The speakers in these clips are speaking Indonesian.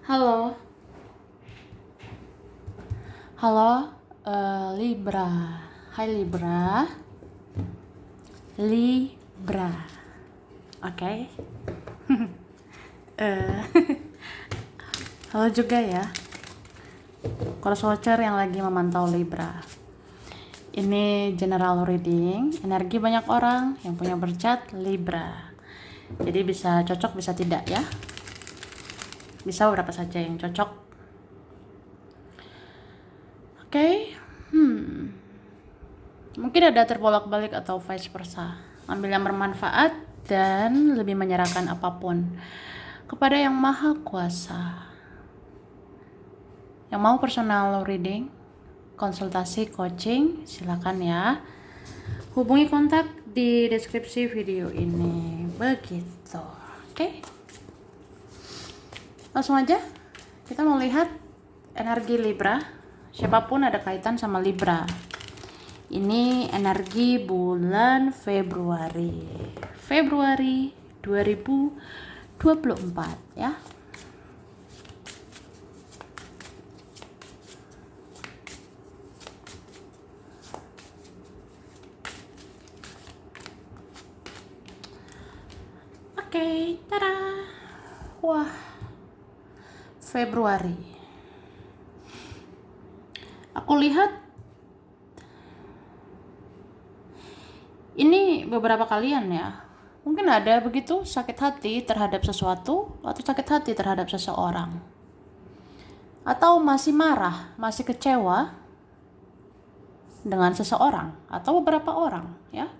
Halo, halo, Libra. Hai Libra, Libra. Oke. Eh, Halo juga ya, cross watcher yang lagi memantau Libra. Ini general reading, energi banyak orang yang punya bercat Libra. Jadi bisa cocok, bisa tidak ya. Bisa beberapa saja yang cocok. Oke. Mungkin ada terbolak-balik atau vice versa. Ambil yang bermanfaat dan lebih menyerahkan apapun kepada Yang Maha Kuasa. Yang mau personal reading, konsultasi, coaching, silakan ya. Hubungi kontak di deskripsi video ini. Begitu. Oke. Langsung aja kita mau lihat energi Libra. Siapapun ada kaitan sama Libra. Ini energi bulan Februari 2024 ya. Oke, tada. Wah, Februari. Aku lihat ini beberapa kalian ya, mungkin ada begitu sakit hati terhadap sesuatu atau sakit hati terhadap seseorang, atau masih marah, masih kecewa dengan seseorang atau beberapa orang ya.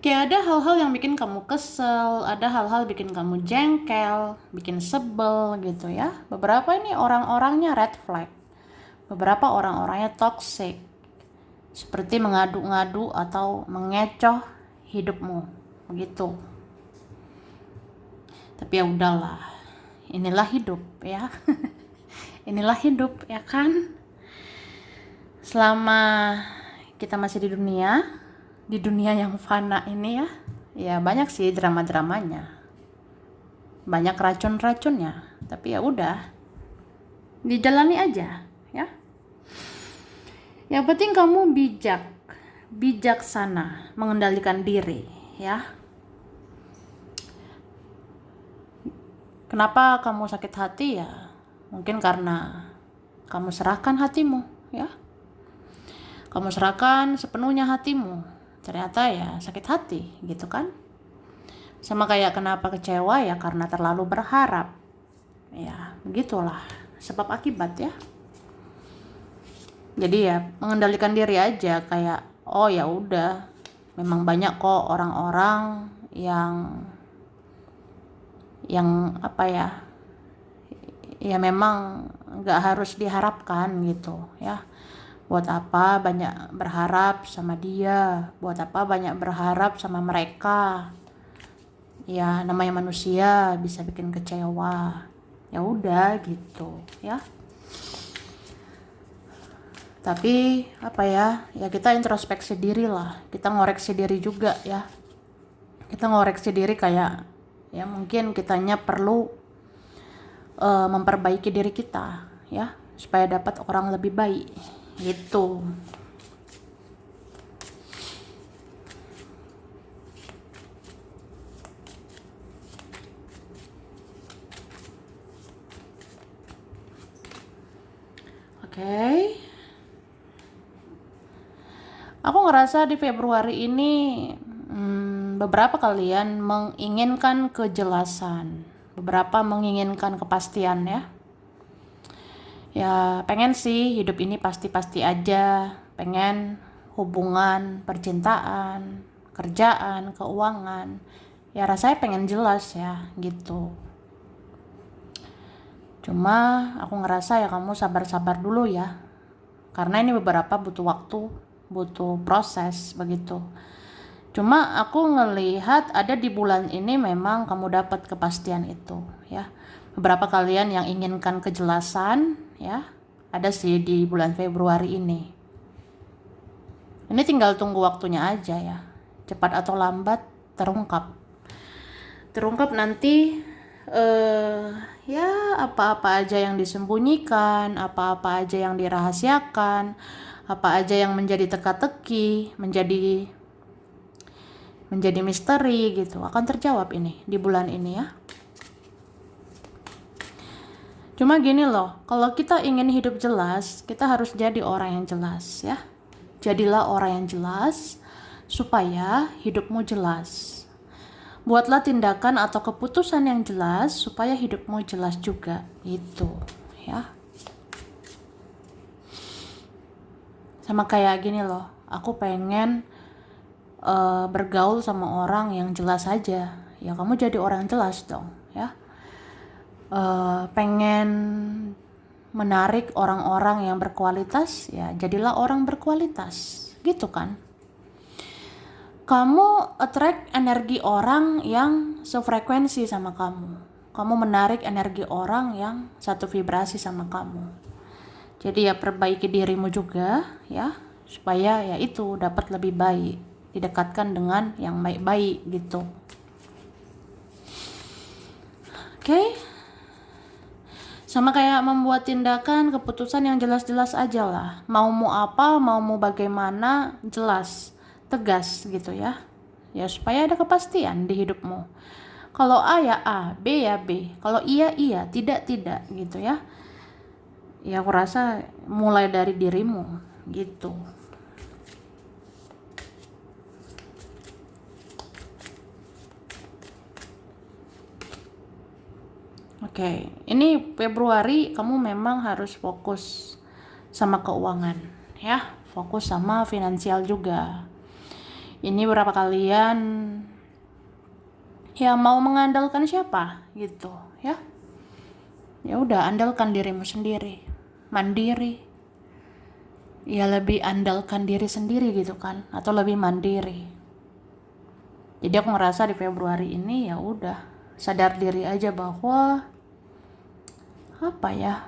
Kayak ada hal-hal yang bikin kamu kesel, ada hal-hal bikin kamu jengkel, bikin sebel gitu ya. Beberapa ini orang-orangnya red flag, beberapa orang-orangnya toxic, seperti mengadu-ngadu atau mengecoh hidupmu begitu. Tapi ya udahlah, inilah hidup ya. Inilah hidup ya kan. Selama kita masih di dunia yang fana ini ya, ya banyak sih drama-dramanya, banyak racun-racunnya, tapi ya udah, dijalani aja ya. Yang penting kamu bijaksana mengendalikan diri ya. Kenapa kamu sakit hati ya? Mungkin karena kamu serahkan hatimu ya. Kamu serahkan sepenuhnya hatimu. Ternyata ya sakit hati gitu kan. Sama kayak kenapa kecewa ya karena terlalu berharap. Ya, begitulah sebab akibat ya. Jadi ya mengendalikan diri aja, kayak oh ya udah, memang banyak kok orang-orang yang apa ya memang nggak harus diharapkan gitu ya. Buat apa banyak berharap sama dia, buat apa banyak berharap sama mereka. Ya namanya manusia bisa bikin kecewa, ya udah gitu ya. Tapi apa ya kita introspeksi diri lah, kita ngoreksi diri juga ya. Kita ngoreksi diri kayak ya mungkin kitanya perlu memperbaiki diri kita ya, supaya dapat orang lebih baik gitu. Oke. Aku ngerasa di Februari ini beberapa kalian menginginkan kejelasan, beberapa menginginkan kepastian ya. Ya pengen sih hidup ini pasti-pasti aja, pengen hubungan, percintaan, kerjaan, keuangan. Ya rasanya pengen jelas ya gitu. Cuma aku ngerasa ya kamu sabar-sabar dulu ya. Karena ini beberapa butuh waktu, butuh proses begitu. Cuma aku ngelihat ada di bulan ini memang kamu dapat kepastian itu ya. Beberapa kalian yang inginkan kejelasan ya, ada sih di bulan Februari ini. Ini tinggal tunggu waktunya aja ya. Cepat atau lambat terungkap. Terungkap nanti ya apa-apa aja yang disembunyikan, apa-apa aja yang dirahasiakan, apa aja yang menjadi teka-teki, menjadi misteri gitu, akan terjawab ini di bulan ini ya. Cuma gini loh, kalau kita ingin hidup jelas, kita harus jadi orang yang jelas ya. Jadilah orang yang jelas supaya hidupmu jelas. Buatlah tindakan atau keputusan yang jelas supaya hidupmu jelas juga. Itu ya. Sama kayak gini loh, aku pengen bergaul sama orang yang jelas aja. Ya kamu jadi orang yang jelas dong ya. Pengen menarik orang-orang yang berkualitas, ya jadilah orang berkualitas gitu kan. Kamu attract energi orang yang sefrekuensi sama kamu. Kamu menarik energi orang yang satu vibrasi sama kamu. Jadi ya perbaiki dirimu juga ya, supaya ya itu dapat lebih baik, didekatkan dengan yang baik-baik gitu. Oke? Sama kayak membuat tindakan, keputusan yang jelas-jelas aja lah. Maumu apa, maumu bagaimana, jelas, tegas gitu ya. Ya supaya ada kepastian di hidupmu. Kalau A ya A, B ya B. Kalau iya iya, tidak tidak gitu ya. Ya aku rasa mulai dari dirimu gitu. Oke, ini Februari kamu memang harus fokus sama keuangan ya, fokus sama finansial juga. Ini beberapa kalian ya mau mengandalkan siapa gitu ya. Ya udah, andalkan dirimu sendiri, mandiri. Ya lebih andalkan diri sendiri gitu kan, atau lebih mandiri. Jadi aku ngerasa di Februari ini ya udah sadar diri aja bahwa apa ya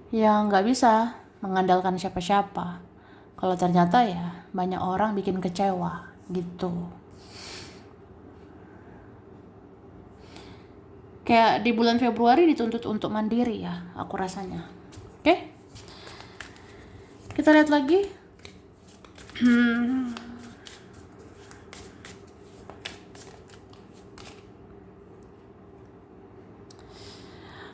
nggak bisa mengandalkan siapa-siapa. Kalau ternyata ya banyak orang bikin kecewa gitu. Kayak di bulan Februari dituntut untuk mandiri ya, aku rasanya. Oke? Kita lihat lagi.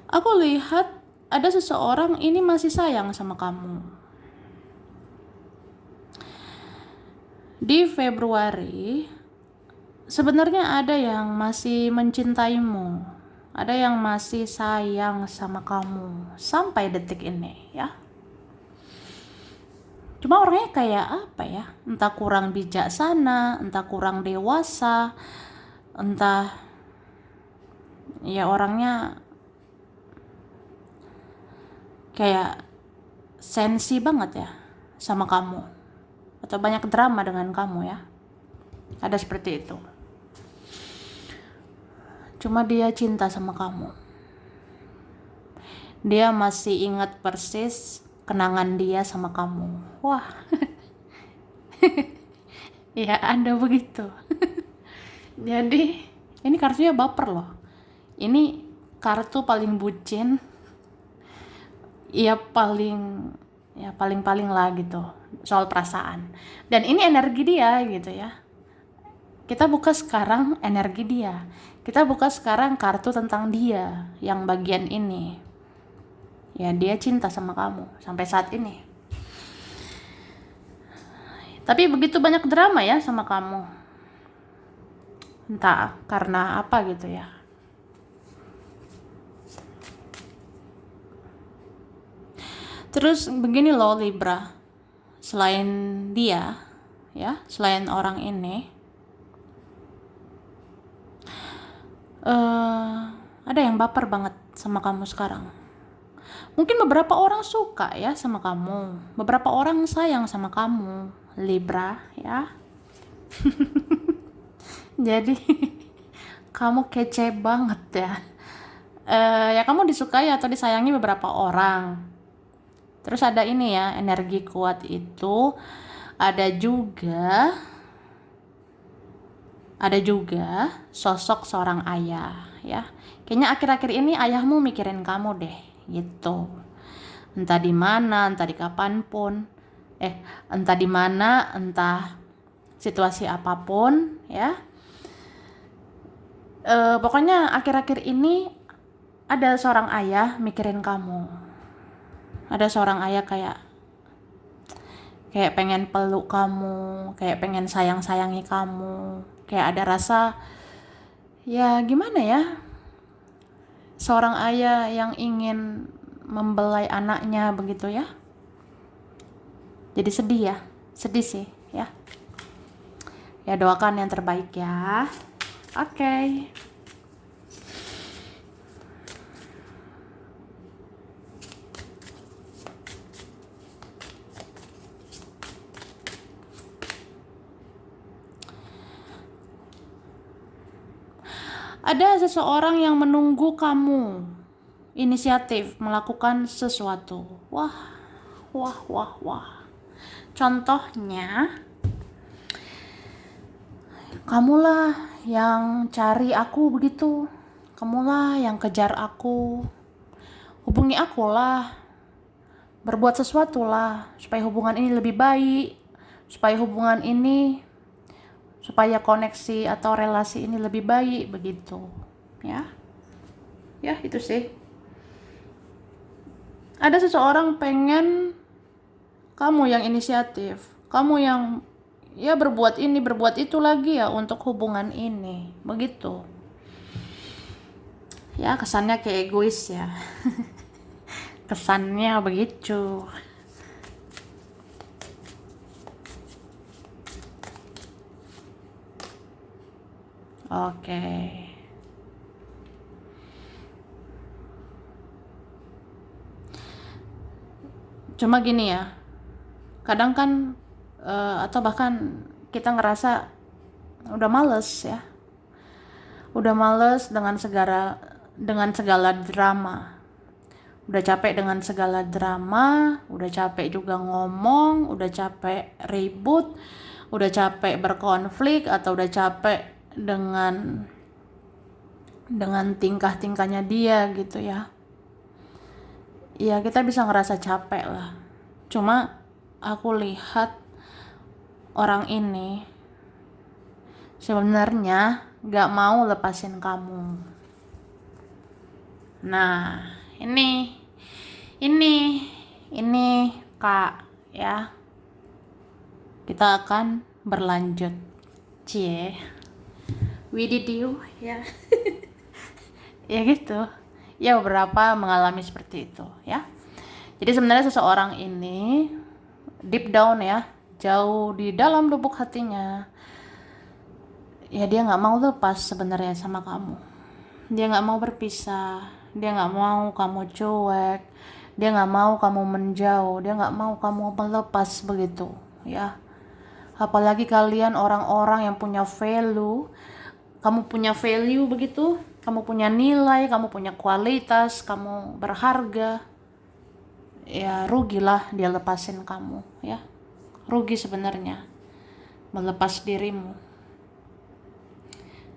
Aku lihat ada seseorang ini masih sayang sama kamu. Di Februari, sebenarnya ada yang masih mencintaimu, ada yang masih sayang sama kamu sampai detik ini ya. Cuma orangnya kayak apa ya, entah kurang bijaksana, entah kurang dewasa, entah ya orangnya kayak sensi banget ya sama kamu, atau banyak drama dengan kamu ya. Ada seperti itu. Cuma dia cinta sama kamu. Dia masih ingat persis kenangan dia sama kamu. Wah. Ya ada begitu. Jadi ini kartunya baper loh. Ini kartu paling bucin. Ya paling lah gitu soal perasaan. Dan ini energi dia gitu ya. Kita buka sekarang energi dia. Kita buka sekarang kartu tentang dia yang bagian ini. Ya dia cinta sama kamu sampai saat ini. Tapi begitu banyak drama ya sama kamu. Entah karena apa gitu ya. Terus begini loh Libra, selain dia ya, selain orang ini, ada yang baper banget sama kamu sekarang. Mungkin beberapa orang suka ya sama kamu, beberapa orang sayang sama kamu Libra ya. Jadi kamu kece banget ya. Ya kamu disukai atau disayangi beberapa orang. Terus ada ini ya, energi kuat itu ada juga sosok seorang ayah ya. Kayaknya akhir-akhir ini ayahmu mikirin kamu deh, gitu. Entah di mana, entah di kapanpun, entah di mana, entah situasi apapun, ya. Pokoknya akhir-akhir ini ada seorang ayah mikirin kamu. Ada seorang ayah kayak pengen peluk kamu, kayak pengen sayang-sayangi kamu, kayak ada rasa, ya gimana ya, seorang ayah yang ingin membelai anaknya begitu ya. Jadi sedih ya, sedih sih ya. Ya doakan yang terbaik ya. Oke. Ada seseorang yang menunggu kamu inisiatif melakukan sesuatu. Wah. Contohnya, kamulah yang cari aku begitu. Kamulah yang kejar aku. Hubungi aku lah. Berbuat sesuatu lah supaya hubungan ini lebih baik. Supaya koneksi atau relasi ini lebih baik begitu. Ya. Ya, itu sih. Ada seseorang pengen kamu yang inisiatif. Kamu yang ya berbuat ini, berbuat itu lagi ya untuk hubungan ini. Begitu. Ya, kesannya kayak egois ya. Kesannya begitu. Oke. Cuma gini ya, kadang kan atau bahkan kita ngerasa udah males ya, udah males dengan segala drama, udah capek dengan segala drama, udah capek juga ngomong, udah capek ribut, udah capek berkonflik, atau udah capek dengan tingkah-tingkahnya dia gitu ya. Ya kita bisa ngerasa capek lah. Cuma aku lihat orang ini sebenarnya gak mau lepasin kamu. Nah, ini Kak ya. Kita akan berlanjut. Cie. We did you ya. Ya gitu. Ya beberapa mengalami seperti itu ya. Jadi sebenarnya seseorang ini deep down ya, jauh di dalam lubuk hatinya, ya dia nggak mau lepas sebenarnya sama kamu. Dia nggak mau berpisah, dia nggak mau kamu cuek, dia nggak mau kamu menjauh, dia nggak mau kamu melepas begitu ya. Apalagi kalian orang-orang yang punya value, kamu punya value begitu, kamu punya nilai, kamu punya kualitas, kamu berharga. Ya rugilah dia lepasin kamu ya. Rugi sebenarnya melepas dirimu.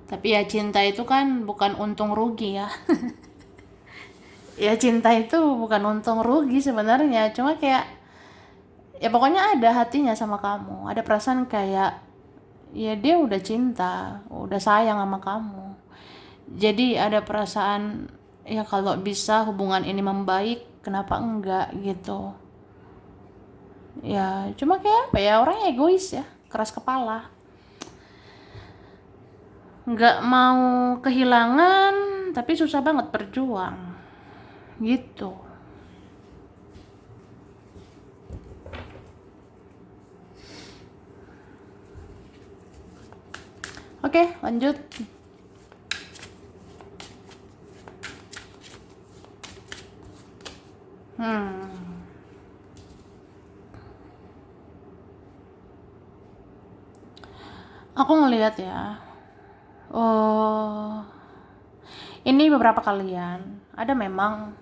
Tapi ya cinta itu kan bukan untung rugi ya. Ya cinta itu bukan untung rugi sebenarnya, cuma kayak ya pokoknya ada hatinya sama kamu, ada perasaan kayak ya dia udah cinta, udah sayang sama kamu. Jadi ada perasaan ya kalau bisa hubungan ini membaik, kenapa enggak gitu. Ya cuma kayak apa ya, orangnya egois ya, keras kepala. Nggak mau kehilangan tapi susah banget berjuang gitu. Oke, lanjut. Aku ngelihat ya, oh ini beberapa kalian ada memang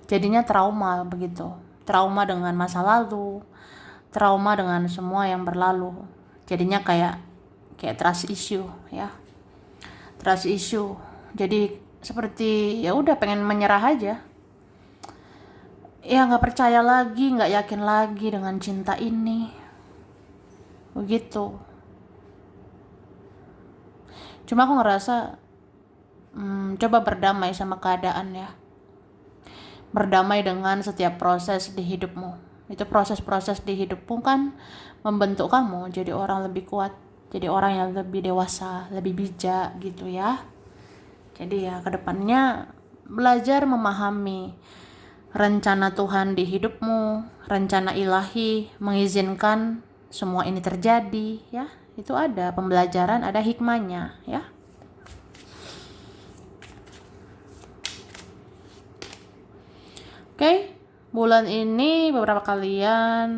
jadinya trauma begitu, trauma dengan masa lalu, trauma dengan semua yang berlalu, jadinya kayak trust issue ya, trust issue Jadi seperti ya udah pengen menyerah aja. Ya nggak percaya lagi, nggak yakin lagi dengan cinta ini. Begitu. Cuma aku ngerasa coba berdamai sama keadaan ya. Berdamai dengan setiap proses di hidupmu. Itu proses-proses di hidupmu kan membentuk kamu jadi orang lebih kuat, jadi orang yang lebih dewasa, lebih bijak gitu ya. Jadi ya kedepannya belajar memahami rencana Tuhan di hidupmu, rencana ilahi mengizinkan semua ini terjadi ya. Itu ada pembelajaran, ada hikmahnya ya. Oke, bulan ini beberapa kalian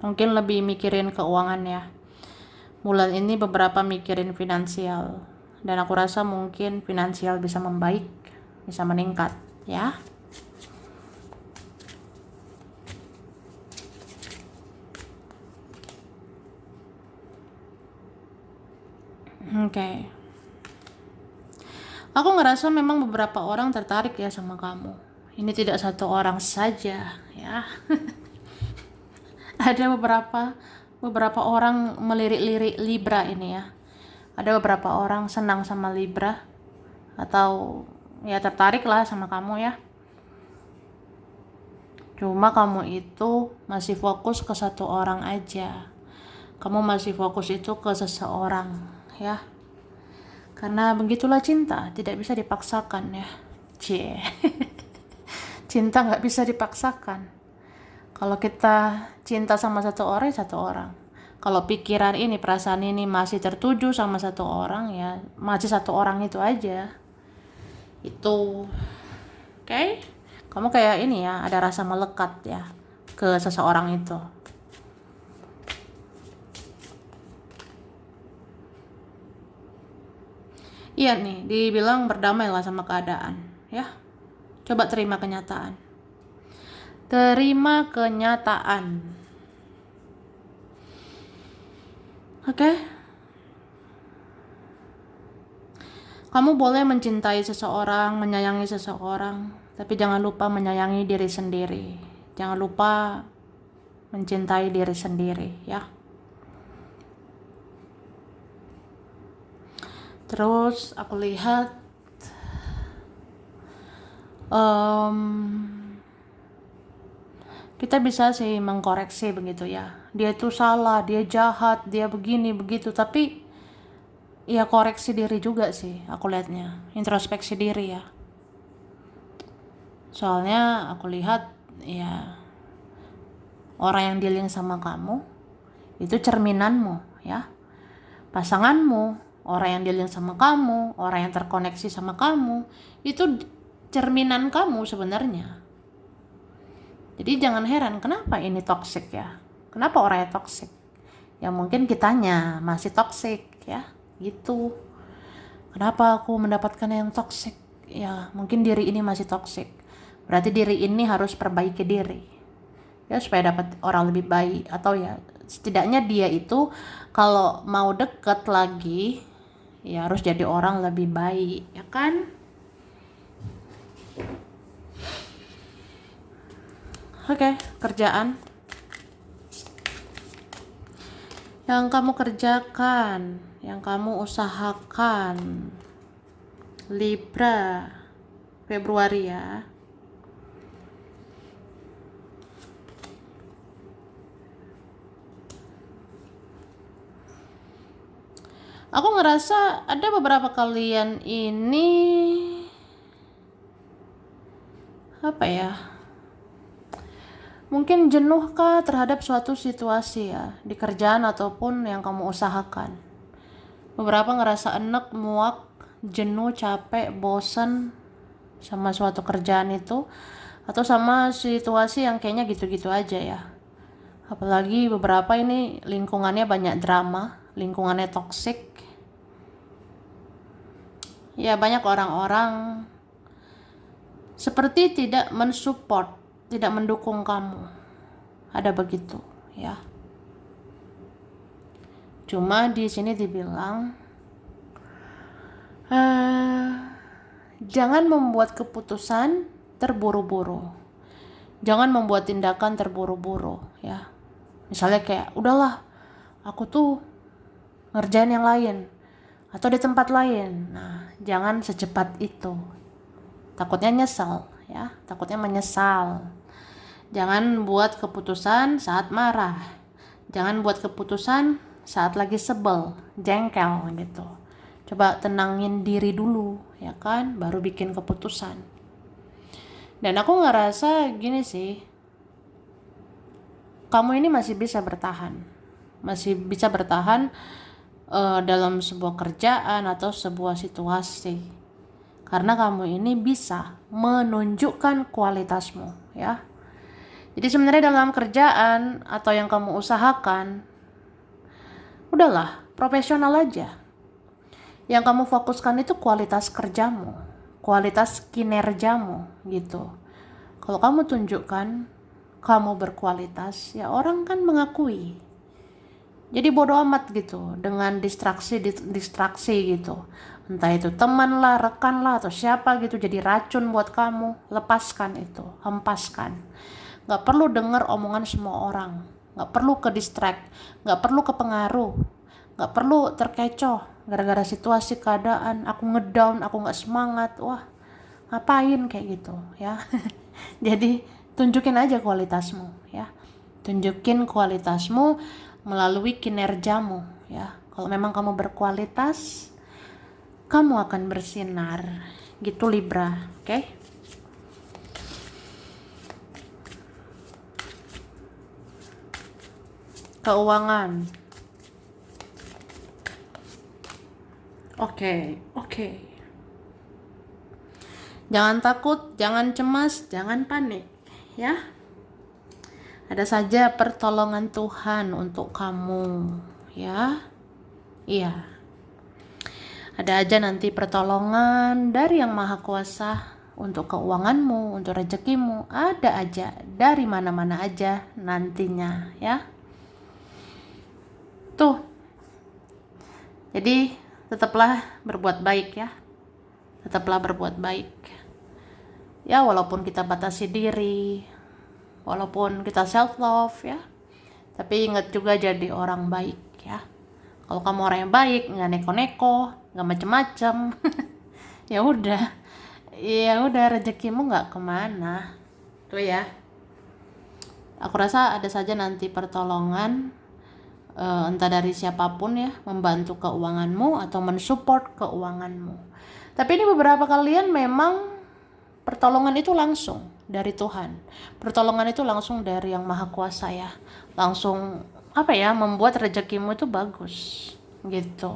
mungkin lebih mikirin keuangan ya. Bulan ini beberapa mikirin finansial. Dan aku rasa mungkin finansial bisa membaik, bisa meningkat ya. Oke. Aku ngerasa memang beberapa orang tertarik ya sama kamu. Ini tidak satu orang saja ya. Ada beberapa orang melirik-lirik Libra ini ya. Ada beberapa orang senang sama Libra atau ya tertarik lah sama kamu ya. Cuma kamu itu masih fokus ke satu orang aja. Kamu masih fokus itu ke seseorang ya. Karena begitulah cinta, tidak bisa dipaksakan ya. Cie. Cinta nggak bisa dipaksakan. Kalau kita cinta sama satu orang, satu orang. Kalau pikiran ini, perasaan ini masih tertuju sama satu orang, ya masih satu orang itu aja. Itu, oke? Kamu kayak ini ya, ada rasa melekat ya ke seseorang itu. Iya nih, dibilang berdamailah sama keadaan, ya. Coba terima kenyataan. Terima kenyataan. Oke? Kamu boleh mencintai seseorang, menyayangi seseorang, tapi jangan lupa menyayangi diri sendiri. Jangan lupa mencintai diri sendiri, ya. Terus aku lihat kita bisa sih mengkoreksi begitu ya. Dia itu salah, dia jahat, dia begini begitu, tapi ya koreksi diri juga sih aku lihatnya, introspeksi diri ya. Soalnya aku lihat ya orang yang dealing sama kamu itu cerminanmu ya. Pasanganmu, orang yang dealing sama kamu, orang yang terkoneksi sama kamu, itu cerminan kamu sebenarnya. Jadi jangan heran kenapa ini toxic ya. Kenapa orangnya toxic? Ya mungkin kitanya masih toxic ya, gitu. Kenapa aku mendapatkan yang toxic? Ya mungkin diri ini masih toxic. Berarti diri ini harus perbaiki diri. Ya supaya dapat orang lebih baik, atau ya setidaknya dia itu kalau mau deket lagi ya harus jadi orang lebih baik, ya kan? Oke, kerjaan yang kamu kerjakan, yang kamu usahakan, Libra, Februari ya. Aku ngerasa ada beberapa kalian ini apa ya? Mungkin jenuh kah terhadap suatu situasi ya, di kerjaan ataupun yang kamu usahakan. Beberapa ngerasa enek, muak, jenuh, capek, bosan sama suatu kerjaan itu, atau sama situasi yang kayaknya gitu-gitu aja ya. Apalagi beberapa ini lingkungannya banyak drama, lingkungannya toksik. Ya banyak orang-orang seperti tidak mensupport, tidak mendukung kamu. Ada begitu, ya. Cuma di sini dibilang Eh, jangan membuat keputusan terburu-buru. Jangan membuat tindakan terburu-buru ya. Misalnya kayak udahlah, aku tuh ngerjain yang lain atau di tempat lain. Nah, jangan secepat itu. Takutnya nyesel ya, takutnya menyesal. Jangan buat keputusan saat marah. Jangan buat keputusan saat lagi sebel, jengkel gitu. Coba tenangin diri dulu, ya kan, baru bikin keputusan. Dan aku ngerasa gini sih, kamu ini masih bisa bertahan. Masih bisa bertahan dalam sebuah kerjaan atau sebuah situasi. Karena kamu ini bisa menunjukkan kualitasmu, ya. Jadi sebenarnya dalam kerjaan atau yang kamu usahakan, udahlah, profesional aja. Yang kamu fokuskan itu kualitas kerjamu, kualitas kinerjamu gitu. Kalau kamu tunjukkan kamu berkualitas, ya orang kan mengakui. Jadi bodo amat gitu dengan distraksi gitu. Entah itu teman lah, rekan lah, atau siapa gitu jadi racun buat kamu. Lepaskan itu, hempaskan. Gak perlu dengar omongan semua orang. Gak perlu ke distract, gak perlu kepengaruh, gak perlu terkecoh gara-gara situasi keadaan. Aku ngedown, aku gak semangat. Wah, ngapain kayak gitu ya. Jadi tunjukin aja kualitasmu ya. Tunjukin kualitasmu melalui kinerjamu ya. Kalau memang kamu berkualitas, kamu akan bersinar gitu Libra, oke? Keuangan. Oke. Jangan takut, jangan cemas, jangan panik ya. Ada saja pertolongan Tuhan untuk kamu ya. Iya. Ada aja nanti pertolongan dari Yang Maha Kuasa untuk keuanganmu, untuk rezekimu. Ada aja dari mana-mana aja nantinya ya. Tuh. Jadi tetaplah berbuat baik ya. Tetaplah berbuat baik. Ya walaupun kita batasi diri, walaupun kita self love ya, tapi ingat juga jadi orang baik ya. Kalau kamu orang yang baik, nggak neko-neko, nggak macem-macem, ya udah rezekimu nggak kemana tuh ya. Aku rasa ada saja nanti pertolongan entah dari siapapun ya, membantu keuanganmu atau mensupport keuanganmu. Tapi ini beberapa kalian memang pertolongan itu langsung dari Tuhan. Pertolongan itu langsung dari Yang Maha Kuasa ya. Langsung membuat rezekimu itu bagus gitu.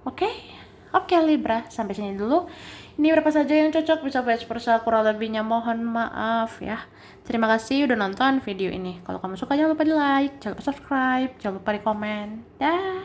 Oke Libra, sampai sini dulu. Ini berapa saja yang cocok, bisa vice versa, kurang lebihnya mohon maaf ya. Terima kasih udah nonton video ini. Kalau kamu suka jangan lupa di like, jangan lupa subscribe, jangan lupa di komen. Dah.